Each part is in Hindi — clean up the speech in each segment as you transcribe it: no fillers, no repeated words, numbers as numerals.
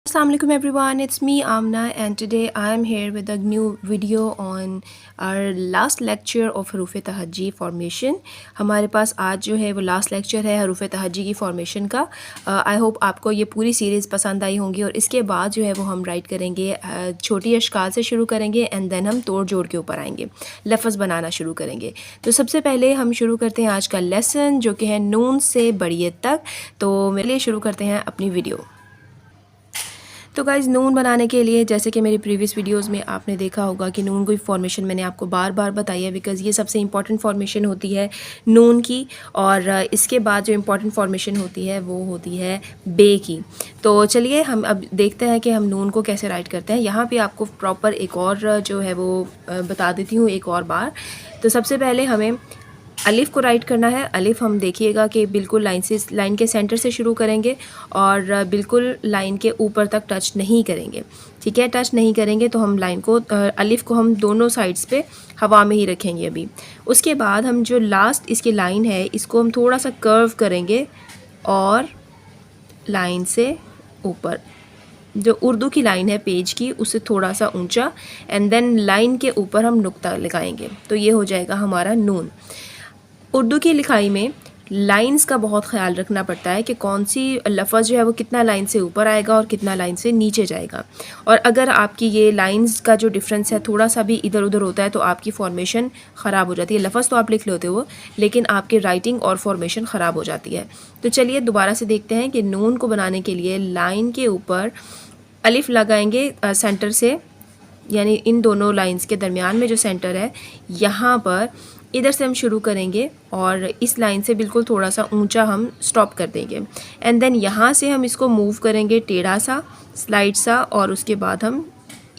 Assalamualaikum everyone, it's me Amna and today I am here with a new video on our last lecture of हरूफ तहज्जी फॉर्मेशन। हमारे पास आज जो है वो लास्ट लेक्चर है हरूफ तहज्जी की फॉर्मेशन का। आई होप आपको ये पूरी सीरीज़ पसंद आई होंगी और इसके बाद जो है वो हम राइट करेंगे, छोटी अशकाल से शुरू करेंगे एंड देन हम तोड़ जोड़ के ऊपर आएंगे, लफ्ज़ बनाना शुरू करेंगे। तो सबसे पहले हम शुरू करते हैं आज का लेसन जो कि है नून से बड़ियत तक। तो मेरे लिए शुरू करते हैं अपनी वीडियो। तो गाइज़ नून बनाने के लिए जैसे कि मेरी प्रीवियस वीडियोस में आपने देखा होगा कि नून की फॉर्मेशन मैंने आपको बार बार बताई है बिकॉज़ ये सबसे इंपॉर्टेंट फॉर्मेशन होती है नून की। और इसके बाद जो इम्पॉर्टेंट फॉर्मेशन होती है वो होती है बे की। तो चलिए हम अब देखते हैं कि हम नून को कैसे राइट करते हैं। यहाँ पे आपको प्रॉपर एक और जो है वो बता देती हूँ एक और बार। तो सबसे पहले हमें अलिफ़ को राइट करना है। अलिफ़ हम देखिएगा कि बिल्कुल लाइन के सेंटर से शुरू करेंगे और बिल्कुल लाइन के ऊपर तक टच नहीं करेंगे। ठीक है, टच नहीं करेंगे तो हम लाइन को अलिफ़ को हम दोनों साइड्स पे हवा में ही रखेंगे अभी। उसके बाद हम जो लास्ट इसकी लाइन है इसको हम थोड़ा सा कर्व करेंगे और लाइन से ऊपर जो उर्दू की लाइन है पेज की उससे थोड़ा सा ऊंचा एंड देन लाइन के ऊपर हम नुक्ता लगाएंगे। तो ये हो जाएगा हमारा नून। उर्दू की लिखाई में लाइंस का बहुत ख्याल रखना पड़ता है कि कौन सी लफ्ज़ जो है वो कितना लाइन से ऊपर आएगा और कितना लाइन से नीचे जाएगा। और अगर आपकी ये लाइंस का जो डिफरेंस है थोड़ा सा भी इधर उधर होता है तो आपकी फॉर्मेशन ख़राब हो जाती है। लफ्ज़ तो आप लिख लेते हो लेकिन आपकी राइटिंग और फॉर्मेशन ख़राब हो जाती है। तो चलिए दोबारा से देखते हैं कि नून को बनाने के लिए लाइन के ऊपर अलिफ़ लगाएंगे सेंटर से, यानी इन दोनों लाइंस के दरमियान में जो सेंटर है यहाँ पर इधर से हम शुरू करेंगे और इस लाइन से बिल्कुल थोड़ा सा ऊंचा हम स्टॉप कर देंगे एंड देन यहाँ से हम इसको मूव करेंगे टेढ़ा सा स्लाइड सा और उसके बाद हम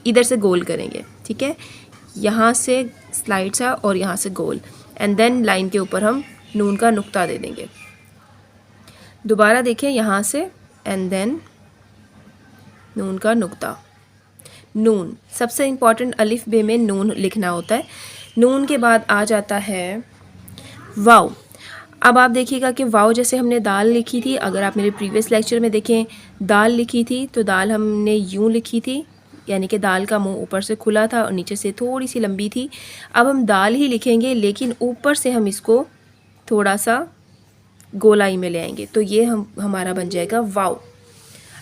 इधर से गोल करेंगे। ठीक है, यहाँ से स्लाइड सा और यहाँ से गोल एंड देन लाइन के ऊपर हम नून का नुक्ता दे देंगे। दोबारा देखें यहाँ से एंड देन नून का नुक्ता। नून सबसे इम्पॉर्टेंट अलिफ बे में नून लिखना होता है। नून के बाद आ जाता है वाव। अब आप देखिएगा कि वाव जैसे हमने दाल लिखी थी, अगर आप मेरे प्रीवियस लेक्चर में देखें दाल लिखी थी तो दाल हमने यूं लिखी थी, यानी कि दाल का मुंह ऊपर से खुला था और नीचे से थोड़ी सी लंबी थी। अब हम दाल ही लिखेंगे लेकिन ऊपर से हम इसको थोड़ा सा गोलाई में ले आएंगे तो ये हमारा बन जाएगा वाव।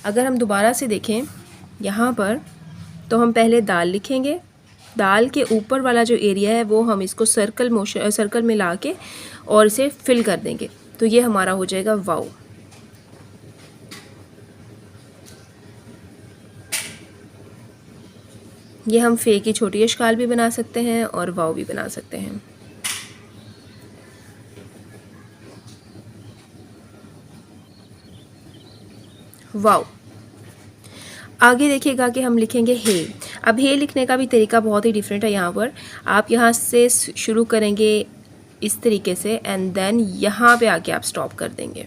अगर हम दोबारा से देखें यहाँ पर तो हम पहले दाल लिखेंगे, दाल के ऊपर वाला जो एरिया है वो हम इसको सर्कल में ला के और इसे फिल कर देंगे तो ये हमारा हो जाएगा वाव। ये हम फे की छोटी अशकाल भी बना सकते हैं और वाव भी बना सकते हैं। वाव। आगे देखिएगा कि हम लिखेंगे हे। अब हे लिखने का भी तरीका बहुत ही डिफरेंट है। यहाँ पर आप यहाँ से शुरू करेंगे इस तरीके से एंड देन यहाँ पे आके आप स्टॉप कर देंगे,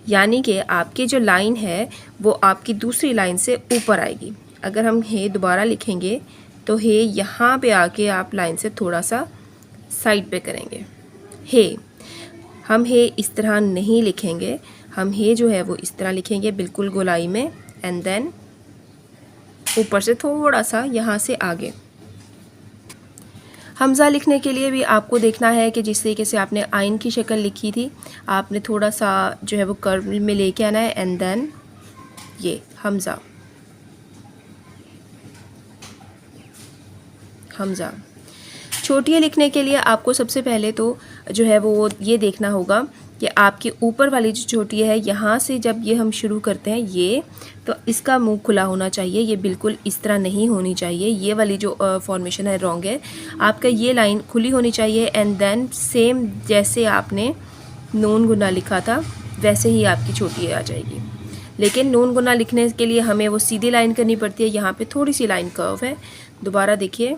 यानी कि आपकी जो लाइन है वो आपकी दूसरी लाइन से ऊपर आएगी। अगर हम हे दोबारा लिखेंगे तो हे यहाँ पे आके आप लाइन से थोड़ा सा साइड पे करेंगे। हे हम हे इस तरह नहीं लिखेंगे, हम हे जो है वो इस तरह लिखेंगे बिल्कुल गोलाई में एंड देन ऊपर से थोड़ा सा यहाँ से आगे। हमज़ा लिखने के लिए भी आपको देखना है कि जिस तरीके से आपने आइन की शक्ल लिखी थी आपने थोड़ा सा जो है वो कर्व में लेके आना है एंड देन ये हमज़ा। हमज़ा छोटी लिखने के लिए आपको सबसे पहले तो जो है वो ये देखना होगा कि आपके ऊपर वाली जो चोटी है यहाँ से जब ये हम शुरू करते हैं ये तो इसका मुंह खुला होना चाहिए, ये बिल्कुल इस तरह नहीं होनी चाहिए। ये वाली जो फॉर्मेशन है रॉन्ग है। आपका ये लाइन खुली होनी चाहिए एंड देन सेम जैसे आपने नून गुना लिखा था वैसे ही आपकी चोटी आ जाएगी। लेकिन नून गुना लिखने के लिए हमें वो सीधी लाइन करनी पड़ती है, यहाँ पे थोड़ी सी लाइन कर्व है। दोबारा देखिए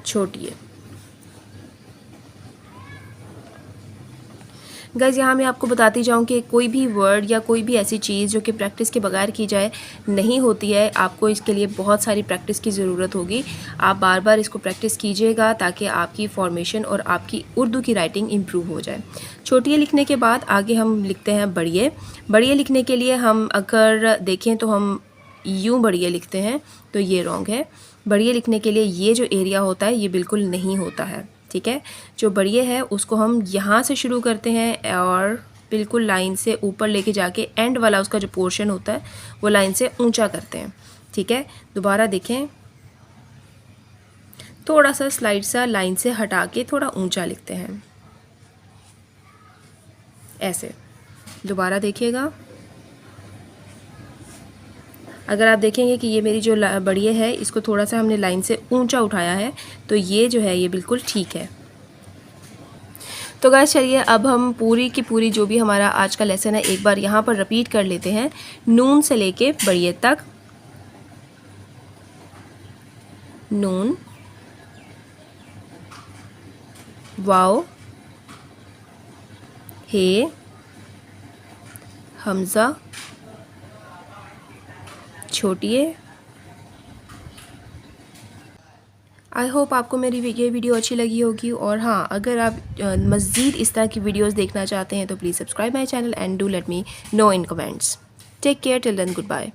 छोटी है। गाइस यहाँ मैं आपको बताती जाऊँ कि कोई भी वर्ड या कोई भी ऐसी चीज़ जो कि प्रैक्टिस के बगैर की जाए नहीं होती है। आपको इसके लिए बहुत सारी प्रैक्टिस की ज़रूरत होगी। आप बार बार इसको प्रैक्टिस कीजिएगा ताकि आपकी फॉर्मेशन और आपकी उर्दू की राइटिंग इम्प्रूव हो जाए। छोटिए लिखने के बाद आगे हम लिखते हैं बड़िए। बड़िए लिखने के लिए हम अगर देखें तो हम यूँ बड़िए लिखते हैं, तो ये रॉन्ग है। बड़िए लिखने के लिए ये जो एरिया होता है ये बिल्कुल नहीं होता है, ठीक है। जो बड़िए है उसको हम यहाँ से शुरू करते हैं और बिल्कुल लाइन से ऊपर लेके जाके एंड वाला उसका जो पोर्शन होता है वो लाइन से ऊंचा करते हैं, ठीक है। दोबारा देखें, थोड़ा सा स्लाइड सा लाइन से हटा के थोड़ा ऊंचा लिखते हैं ऐसे। दोबारा देखिएगा, अगर आप देखेंगे कि ये मेरी जो बड़िए है इसको थोड़ा सा हमने लाइन से ऊंचा उठाया है, तो ये जो है ये बिल्कुल ठीक है। तो गाइस चलिए अब हम पूरी की पूरी जो भी हमारा आज का लेसन है एक बार यहाँ पर रिपीट कर लेते हैं। नून से लेके बड़िए तक, नून, वाव, हे, हमज़ा, छोटिए। आई होप आपको मेरी ये वीडियो अच्छी लगी होगी, और हाँ, अगर आप मज़ीद इस तरह की वीडियोस देखना चाहते हैं तो please subscribe my channel and do let me know in comments. Take care, till then, good bye.